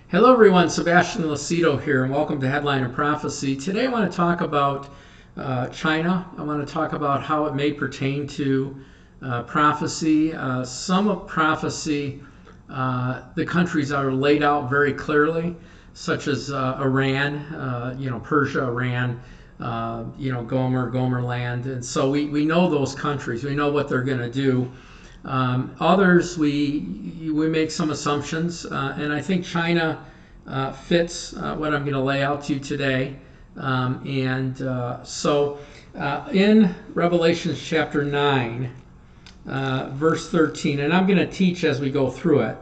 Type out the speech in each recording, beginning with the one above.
Hello everyone, Sebastian Lucido here, and welcome to Headline and Prophecy. Today I want to talk about China. I want to talk about how it may pertain to prophecy. Some of prophecy, the countries are laid out very clearly, such as Iran, Persia, Iran, Gomer land. And so we know those countries. We know what they're going to do. Others, we make some assumptions, and I think China fits what I'm going to lay out to you today. In Revelation chapter 9, verse 13, and I'm going to teach as we go through it.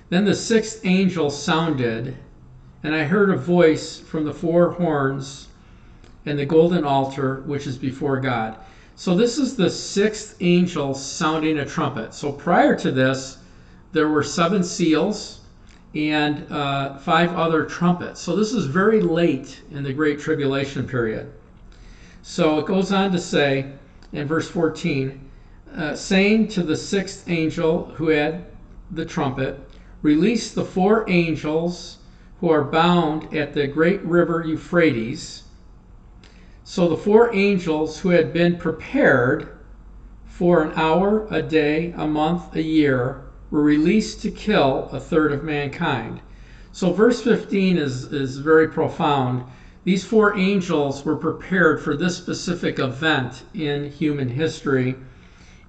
Then the sixth angel sounded, and I heard a voice from the four horns and the golden altar which is before God. So this is the sixth angel sounding a trumpet. So prior to this, there were 7 seals and 5 other trumpets. So this is very late in the Great Tribulation period. So it goes on to say in verse 14, saying to the sixth angel who had the trumpet, release the 4 angels who are bound at the great river Euphrates. So the 4 angels who had been prepared for an hour, a day, a month, a year, were released to kill a third of mankind. So verse 15 is very profound. These 4 angels were prepared for this specific event in human history,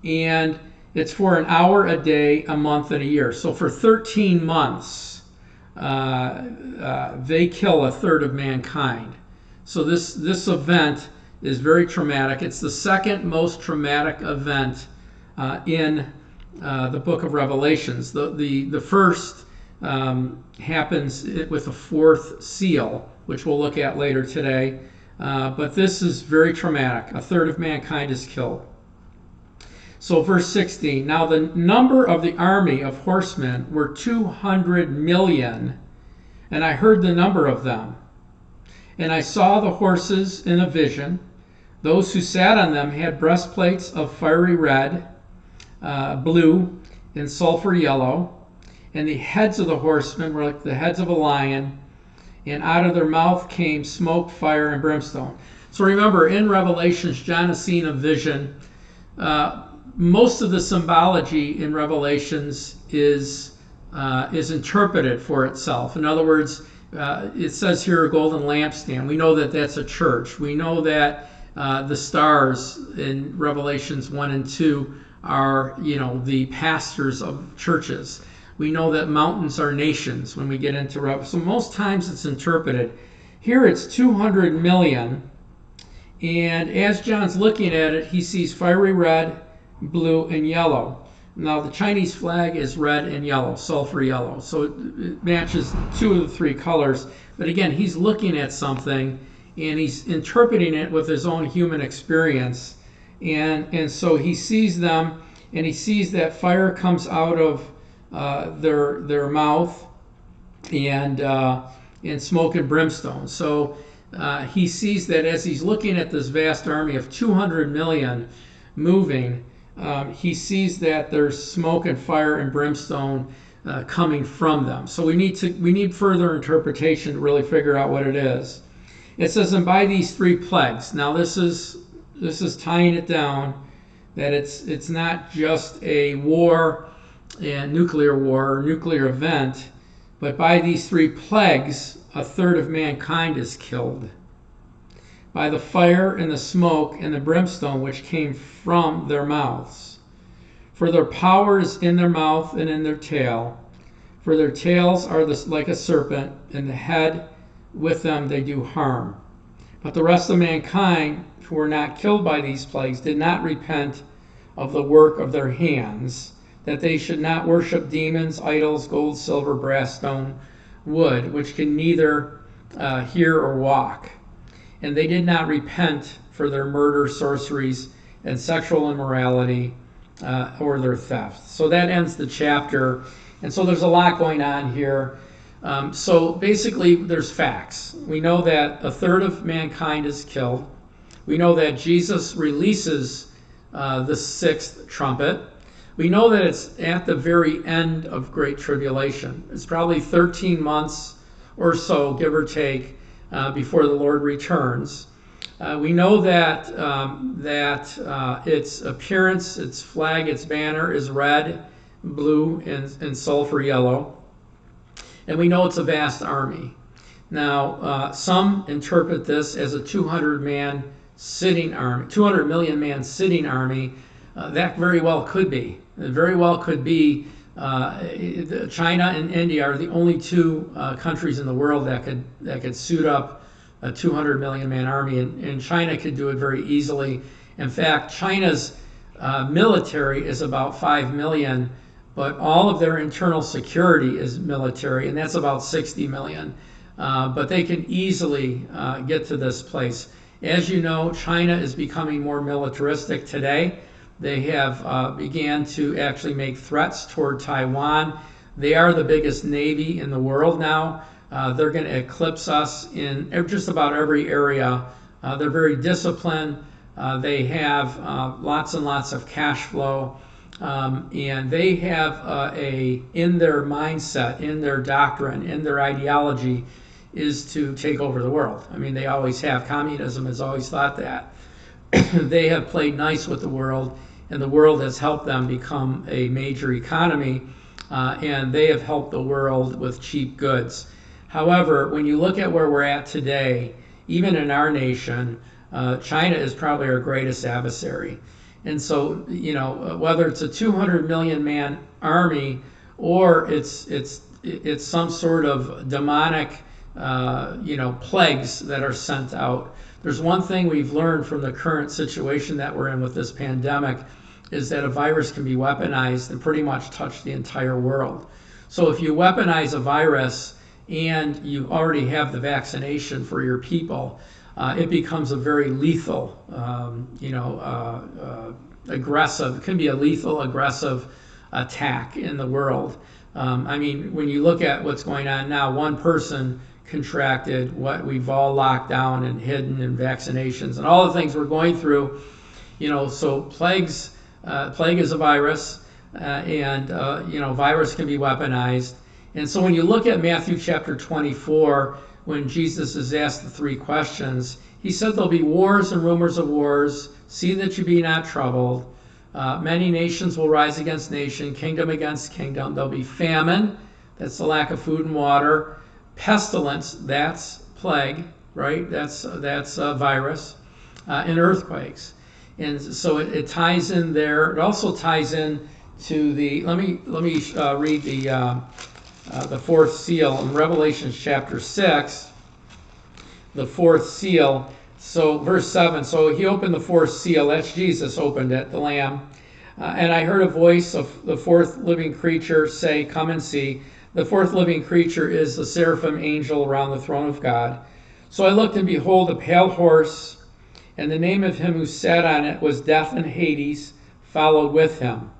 and it's for an hour, a day, a month, and a year. So for 13 months, they kill a third of mankind. So this event is very traumatic. It's the second most traumatic event in the book of Revelations. The first happens with the 4th seal, which we'll look at later today. But this is very traumatic. A third of mankind is killed. So verse 16, now the number of the army of horsemen were 200 million, and I heard the number of them. And I saw the horses in a vision. Those who sat on them had breastplates of fiery red, blue, and sulfur yellow. And the heads of the horsemen were like the heads of a lion. And out of their mouth came smoke, fire, and brimstone. So remember, in Revelations, John has seen a vision. Most of the symbology in Revelations is interpreted for itself. In other words, it says here a golden lampstand. We know that that's a church. We know that the stars in Revelations 1 and 2 are, the pastors of churches. We know that mountains are nations when we get into Revelation. So most times it's interpreted. Here it's 200 million. And as John's looking at it, he sees fiery red, blue, and yellow. Now the Chinese flag is red and yellow, sulfur yellow. So it matches 2 of the 3 colors. But again, he's looking at something and he's interpreting it with his own human experience. And so he sees them, and he sees that fire comes out of their mouth and smoke and brimstone. So he sees that as he's looking at this vast army of 200 million moving, he sees that there's smoke and fire and brimstone coming from them. So we need further interpretation to really figure out what it is. It says, and by these 3 plagues. Now this is tying it down that it's not just a war, a nuclear war or nuclear event, but by these 3 plagues, a third of mankind is killed. By the fire and the smoke and the brimstone which came from their mouths. For their power is in their mouth and in their tail. For their tails are like a serpent, and the head with them they do harm. But the rest of mankind who were not killed by these plagues did not repent of the work of their hands, that they should not worship demons, idols, gold, silver, brass, stone, wood, which can neither hear or walk. And they did not repent for their murder, sorceries, and sexual immorality, or their theft. So that ends the chapter. And so there's a lot going on here. So basically, there's facts. We know that a third of mankind is killed. We know that Jesus releases the 6th trumpet. We know that it's at the very end of Great Tribulation. It's probably 13 months or so, give or take, before the Lord returns. We know that its appearance, its flag, its banner is red, blue, and sulfur yellow. And we know it's a vast army. Now, some interpret this as a 200-man sitting army, 200 million man sitting army. That very well could be. It very well could be. China and India are the only two countries in the world that could suit up a 200 million man army, and China could do it very easily. In fact, China's military is about 5 million, but all of their internal security is military, and that's about 60 million. But they can easily get to this place. As you know, China is becoming more militaristic today. They have began to actually make threats toward Taiwan. They are the biggest navy in the world now. They're going to eclipse us in just about every area. They're very disciplined. They have lots and lots of cash flow. And they have in their mindset, in their doctrine, in their ideology, is to take over the world. I mean, they always have. Communism has always thought that. They have played nice with the world, and the world has helped them become a major economy, and they have helped the world with cheap goods. However, when you look at where we're at today, even in our nation, China is probably our greatest adversary. And so, you know, whether it's a 200 million man army or it's some sort of demonic plagues that are sent out. There's one thing we've learned from the current situation that we're in with this pandemic is that a virus can be weaponized and pretty much touch the entire world. So if you weaponize a virus and you already have the vaccination for your people, it becomes a very lethal, aggressive, it can be a lethal, aggressive attack in the world. I mean, when you look at what's going on now, one person contracted what we've all locked down and hidden in vaccinations and all the things we're going through. So plague is a virus, and virus can be weaponized. And so when you look at Matthew chapter 24, when Jesus is asked the three questions, he said there'll be wars and rumors of wars. See that you be not troubled. Many nations will rise against nation, kingdom against kingdom. There'll be famine, that's the lack of food and water. Pestilence, that's plague, right? That's a virus, and earthquakes. And so it ties in there. It also ties in to the. Let me read the fourth seal in Revelation chapter 6. The fourth seal. So verse 7. So he opened the fourth seal. That's Jesus opened it, the Lamb. And I heard a voice of the fourth living creature say, "Come and see." The fourth living creature is the seraphim angel around the throne of God. So I looked, and behold, a pale horse, and the name of him who sat on it was Death, and Hades followed with him.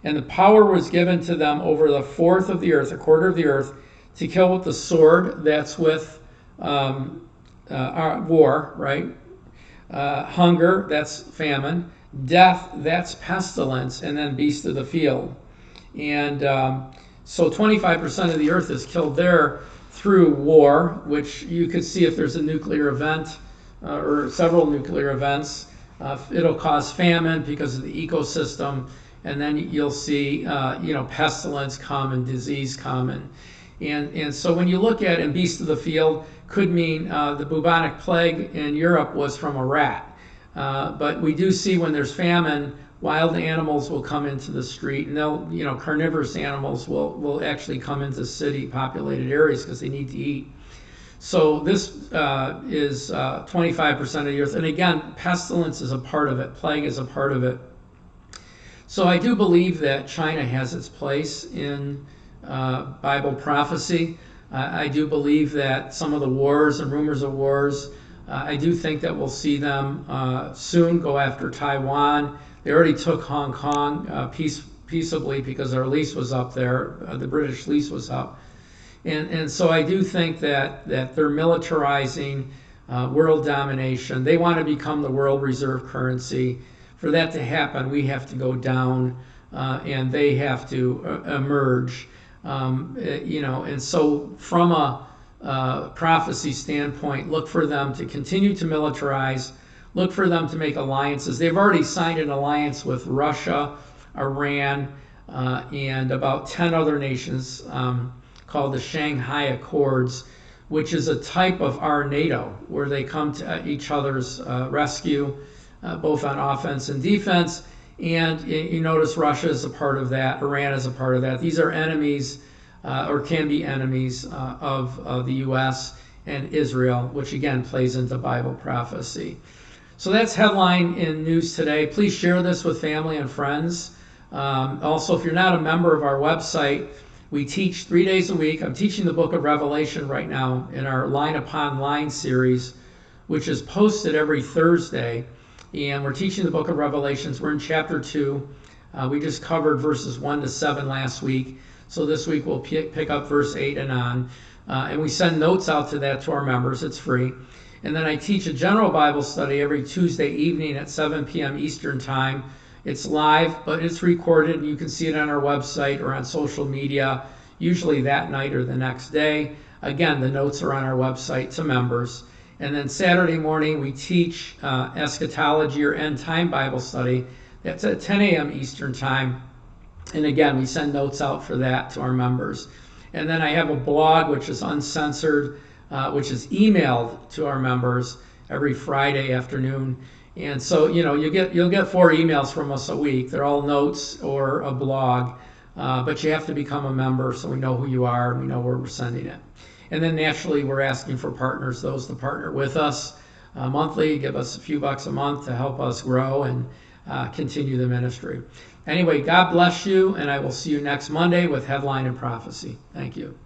And the power was given to them over the fourth of the earth, a quarter of the earth, to kill with the sword. That's with war, right? Hunger, that's famine. Death, that's pestilence, and then beast of the field. And so 25% of the earth is killed there through war, which you could see if there's a nuclear event or several nuclear events. It'll cause famine because of the ecosystem, and then you'll see pestilence come and disease come. And so when you look at, and beast of the field could mean the bubonic plague in Europe was from a rat. But we do see when there's famine, wild animals will come into the street, and they'll, carnivorous animals will actually come into city populated areas because they need to eat. So this is 25% of the earth. And again, pestilence is a part of it. Plague is a part of it. So I do believe that China has its place in Bible prophecy. I do believe that some of the wars and rumors of wars, I do think that we'll see them soon go after Taiwan. They already took Hong Kong peaceably because our lease was up there. The British lease was up. And so I do think that they're militarizing world domination. They want to become the world reserve currency. For that to happen, we have to go down and they have to emerge. And so from a prophecy standpoint, look for them to continue to militarize, look for them to make alliances. They've already signed an alliance with Russia, Iran, and about 10 other nations called the Shanghai Accords, which is a type of our NATO, where they come to each other's rescue, both on offense and defense. And you notice Russia is a part of that, Iran is a part of that. These are enemies, or can be enemies, of the U.S. and Israel, which again plays into Bible prophecy. So that's headline in news today. Please share this with family and friends. Also, if you're not a member of our website, we teach 3 days a week. I'm teaching the book of Revelation right now in our Line Upon Line series, which is posted every Thursday. And we're teaching the book of Revelations. We're in chapter 2. We just covered verses 1 to 7 last week. So this week we'll pick up verse 8 and on. And we send notes out to that to our members. It's free. And then I teach a general Bible study every Tuesday evening at 7 p.m. Eastern Time. It's live, but it's recorded. You can see it on our website or on social media, usually that night or the next day. Again, the notes are on our website to members. And then Saturday morning, we teach eschatology or end time Bible study. That's at 10 a.m. Eastern Time. And again, we send notes out for that to our members. And then I have a blog, which is uncensored, which is emailed to our members every Friday afternoon. And so, you'll get 4 emails from us a week. They're all notes or a blog, but you have to become a member so we know who you are and we know where we're sending it. And then naturally, we're asking for partners, those to partner with us monthly, give us a few bucks a month to help us grow and continue the ministry. Anyway, God bless you, and I will see you next Monday with Headline and Prophecy. Thank you.